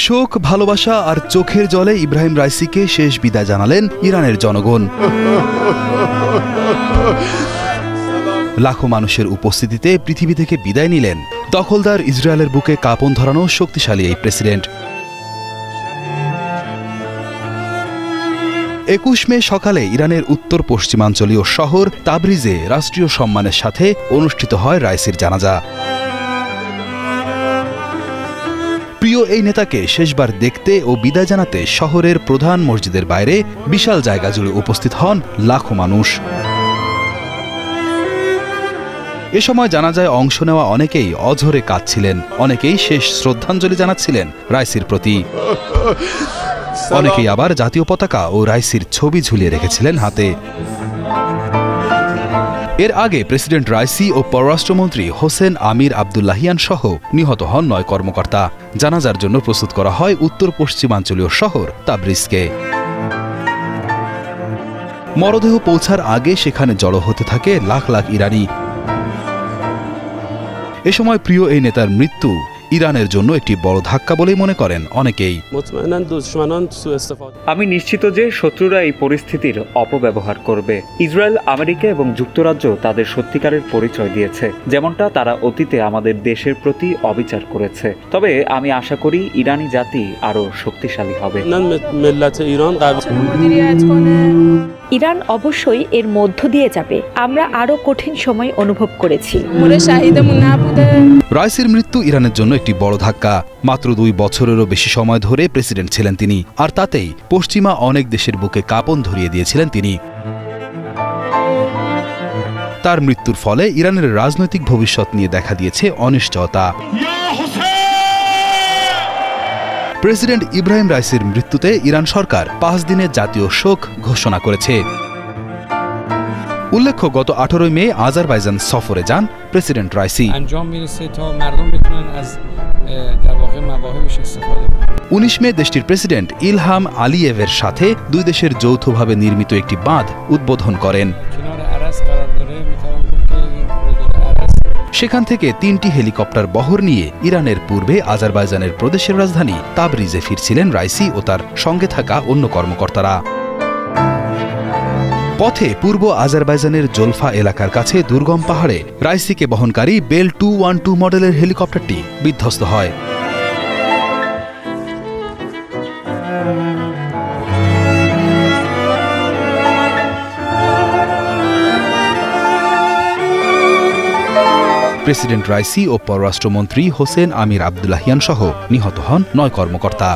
শোক, ভালোবাসা আর চোখের জলে ইব্রাহিম রাইসিকে শেষ বিদায় জানালেন ইরানের জনগণ। লাখো মানুষের উপস্থিতিতে পৃথিবী থেকে বিদায় নিলেন দখলদার ইসরায়েলের বুকে কাঁপন ধরানো শক্তিশালী এই প্রেসিডেন্ট। 21 মে সকালে ইরানের উত্তর পশ্চিমাঞ্চলীয় শহর তাবরিজে রাষ্ট্রীয় সম্মানের সাথে অনুষ্ঠিত হয় রাইসির জানাজা। প্রিয় এই নেতাকে শেষবার দেখতে ও বিদায় জানাতে শহরের প্রধান মসজিদের বাইরে বিশাল জায়গা জুড়ে উপস্থিত হন লাখো মানুষ। এ সময় জানাজায় অংশ নেওয়া অনেকেই অঝরে কাঁদছিলেন, অনেকেই শেষ শ্রদ্ধাঞ্জলি জানাচ্ছিলেন রাইসির প্রতি। অনেকেই আবার জাতীয় পতাকা ও রাইসির ছবি ঝুলিয়ে রেখেছিলেন হাতে। এর আগে প্রেসিডেন্ট রাইসি ও পররাষ্ট্রমন্ত্রী হোসেন আমির আবদুল্লাহিয়ান সহ নিহত হন 9 কর্মকর্তা। জানাজার জন্য প্রস্তুত করা হয় উত্তর পশ্চিমাঞ্চলীয় শহর তাবরিজকে। মরদেহ পৌঁছার আগে সেখানে জড়ো হতে থাকে লাখ লাখ ইরানি। এ সময় প্রিয় এই নেতার মৃত্যু ইরানের জন্য একটি বড় ধাক্কা বলেই মনে করেন অনেকেই। আমি নিশ্চিত যে শত্রুরা এই পরিস্থিতির অপব্যবহার করবে। ইসরায়েল, আমেরিকা এবং যুক্তরাজ্য তাদের সত্যিকারের পরিচয় দিয়েছে, যেমনটা তারা অতীতে আমাদের দেশের প্রতি অবিচার করেছে। তবে আমি আশা করি ইরানি জাতি আরও শক্তিশালী হবে। ইরান অবশ্যই এর মধ্য দিয়ে যাবে। আমরা আরো কঠিন সময় অনুভব করেছি। রাইসির মৃত্যু ইরানের জন্য একটি বড় ধাক্কা। মাত্র 2 বছরেরও বেশি সময় ধরে প্রেসিডেন্ট ছিলেন তিনি, আর তাতেই পশ্চিমা অনেক দেশের বুকে কাঁপন ধরিয়ে দিয়েছিলেন তিনি। তার মৃত্যুর ফলে ইরানের রাজনৈতিক ভবিষ্যৎ নিয়ে দেখা দিয়েছে অনিশ্চয়তা। প্রেসিডেন্ট ইব্রাহিম রাইসির মৃত্যুতে ইরান সরকার 5 দিনের জাতীয় শোক ঘোষণা করেছে। উল্লেখ্য, গত 18 মে আজারবাইজান সফরে যান প্রেসিডেন্ট রাইসি। 19 মে দেশটির প্রেসিডেন্ট ইলহাম আলিয়েভের সাথে 2 দেশের যৌথভাবে নির্মিত একটি বাঁধ উদ্বোধন করেন। সেখান থেকে 3টি হেলিকপ্টার বহর নিয়ে ইরানের পূর্বে আজারবাইজানের প্রদেশের রাজধানী তাবরিজে ফিরছিলেন রাইসি ও তার সঙ্গে থাকা অন্য কর্মকর্তারা। পথে পূর্ব আজারবাইজানের জোলফা এলাকার কাছে দুর্গম পাহাড়ে রাইসিকে বহনকারী বেল 212 মডেলের হেলিকপ্টারটি বিধ্বস্ত হয়। প্রেসিডেন্ট রাইসি ও পররাষ্ট্রমন্ত্রী হোসেন আমির আবদুল্লাহিয়ান সহ নিহত হন 9 কর্মকর্তা।